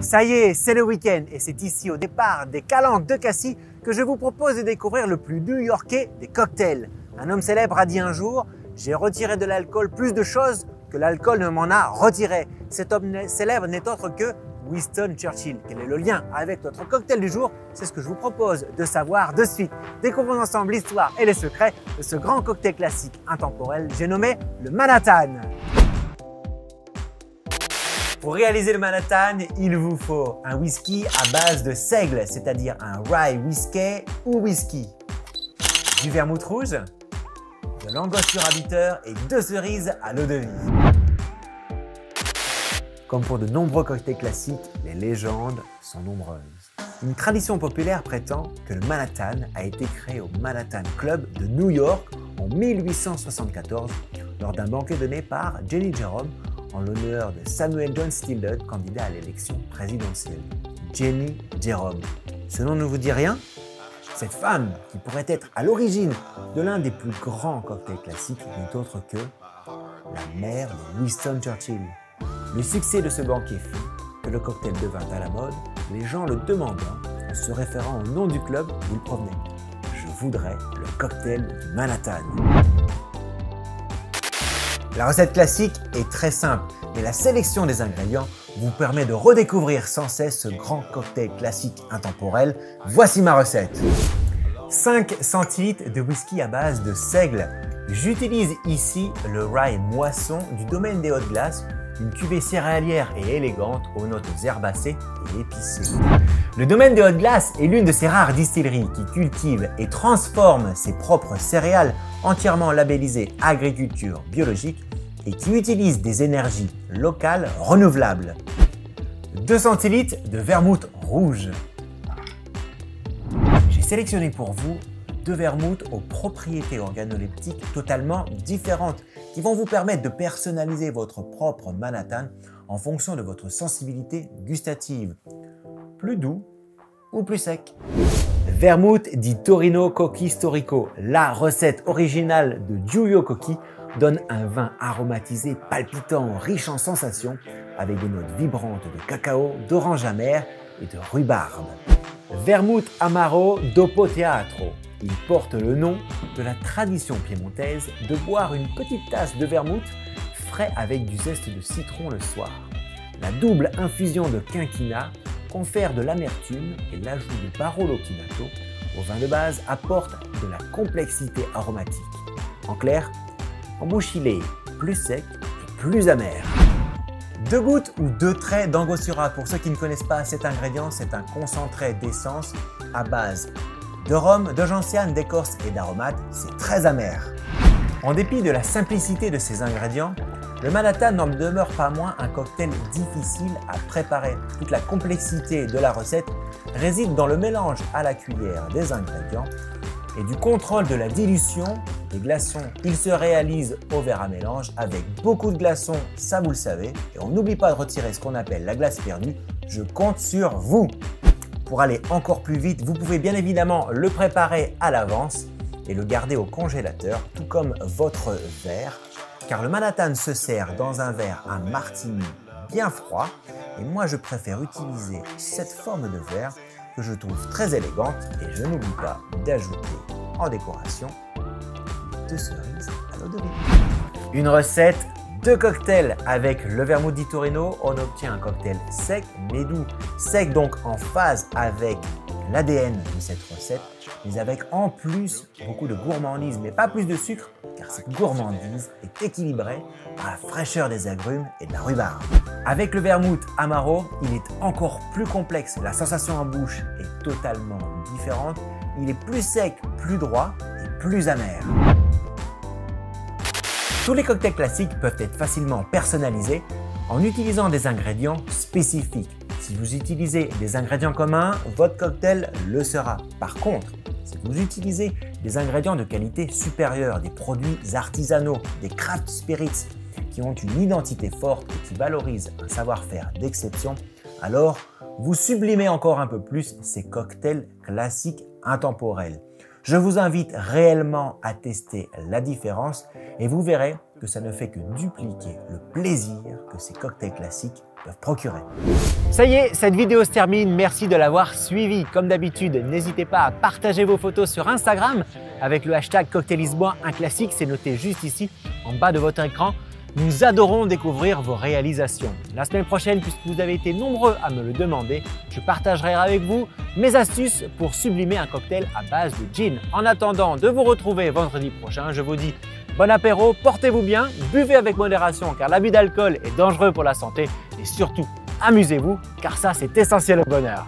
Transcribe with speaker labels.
Speaker 1: Ça y est, c'est le week-end et c'est ici au départ des Calanques de Cassis que je vous propose de découvrir le plus new-yorkais des cocktails. Un homme célèbre a dit un jour « J'ai retiré de l'alcool plus de choses que l'alcool ne m'en a retiré ». Cet homme célèbre n'est autre que Winston Churchill. Quel est le lien avec notre cocktail du jour? C'est ce que je vous propose de savoir de suite. Découvrons ensemble l'histoire et les secrets de ce grand cocktail classique intemporel, j'ai nommé le Manhattan. Pour réaliser le Manhattan, il vous faut un whisky à base de seigle, c'est-à-dire un rye whisky ou whisky, du vermouth rouge, de l'angostura bitter et 2 cerises à l'eau de vie. Comme pour de nombreux cocktails classiques, les légendes sont nombreuses. Une tradition populaire prétend que le Manhattan a été créé au Manhattan Club de New York en 1874 lors d'un banquet donné par Jenny Jerome en l'honneur de Samuel John Stillwell, candidat à l'élection présidentielle. Jenny Jerome. Ce nom ne vous dit rien? Cette femme, qui pourrait être à l'origine de l'un des plus grands cocktails classiques, n'est autre que la mère de Winston Churchill. Le succès de ce banquet fit que le cocktail devint à la mode, les gens le demandant en se référant au nom du club d'où il provenait. Je voudrais le cocktail du Manhattan. La recette classique est très simple, mais la sélection des ingrédients vous permet de redécouvrir sans cesse ce grand cocktail classique intemporel. Voici ma recette. 5 centilitres de whisky à base de seigle. J'utilise ici le rye moisson du domaine des Hautes-Glaces, une cuvée céréalière et élégante aux notes herbacées et épicées. Le domaine des Hautes-Glaces est l'une de ces rares distilleries qui cultive et transforme ses propres céréales entièrement labellisées agriculture biologique et qui utilise des énergies locales renouvelables. 2 centilitres de vermouth rouge. J'ai sélectionné pour vous 2 vermouths aux propriétés organoleptiques totalement différentes qui vont vous permettre de personnaliser votre propre Manhattan en fonction de votre sensibilité gustative. Plus doux ou plus sec. Vermouth di Torino Cocchi Storico, la recette originale de Giulio Cocchi, donne un vin aromatisé palpitant, riche en sensations, avec des notes vibrantes de cacao, d'orange amère et de rhubarbe. Vermouth Amaro dopo teatro. Il porte le nom de la tradition piémontaise de boire une petite tasse de vermouth frais avec du zeste de citron le soir. La double infusion de quinquina confère de l'amertume et l'ajout de Barolo Chinato au vin de base apporte de la complexité aromatique. En clair, en bouche il est plus sec et plus amer. 2 gouttes ou 2 traits d'angostura. Pour ceux qui ne connaissent pas cet ingrédient, c'est un concentré d'essence à base de rhum, de gentiane, d'écorce et d'aromates. C'est très amer. En dépit de la simplicité de ces ingrédients, le Manhattan n'en demeure pas moins un cocktail difficile à préparer. Toute la complexité de la recette réside dans le mélange à la cuillère des ingrédients et du contrôle de la dilution des glaçons. Il se réalise au verre à mélange avec beaucoup de glaçons, ça vous le savez. Et on n'oublie pas de retirer ce qu'on appelle la glace perdue. Je compte sur vous. Pour aller encore plus vite, vous pouvez bien évidemment le préparer à l'avance et le garder au congélateur, tout comme votre verre, car le Manhattan se sert dans un verre à martini bien froid et moi je préfère utiliser cette forme de verre que je trouve très élégante et je n'oublie pas d'ajouter en décoration 2 cerises à l'eau d'olive. Une recette de cocktail avec le vermouth di Torino, on obtient un cocktail sec mais doux. Sec donc en phase avec l'ADN de cette recette, mais avec en plus beaucoup de gourmandise, mais pas plus de sucre, car cette gourmandise est équilibrée par la fraîcheur des agrumes et de la rhubarbe. Avec le vermouth Amaro, il est encore plus complexe, la sensation en bouche est totalement différente, il est plus sec, plus droit et plus amer. Tous les cocktails classiques peuvent être facilement personnalisés en utilisant des ingrédients spécifiques. Si vous utilisez des ingrédients communs, votre cocktail le sera. Par contre, si vous utilisez des ingrédients de qualité supérieure, des produits artisanaux, des craft spirits qui ont une identité forte et qui valorisent un savoir-faire d'exception, alors vous sublimez encore un peu plus ces cocktails classiques intemporels. Je vous invite réellement à tester la différence et vous verrez que ça ne fait que dupliquer le plaisir que ces cocktails classiques peuvent procurer. Ça y est, cette vidéo se termine. Merci de l'avoir suivi. Comme d'habitude, n'hésitez pas à partager vos photos sur Instagram avec le hashtag Cocktail-Lisbois, un classique, c'est noté juste ici en bas de votre écran. Nous adorons découvrir vos réalisations. La semaine prochaine, puisque vous avez été nombreux à me le demander, je partagerai avec vous mes astuces pour sublimer un cocktail à base de gin. En attendant de vous retrouver vendredi prochain, je vous dis bon apéro, portez-vous bien, buvez avec modération car l'abus d'alcool est dangereux pour la santé et surtout, amusez-vous car ça c'est essentiel au bonheur.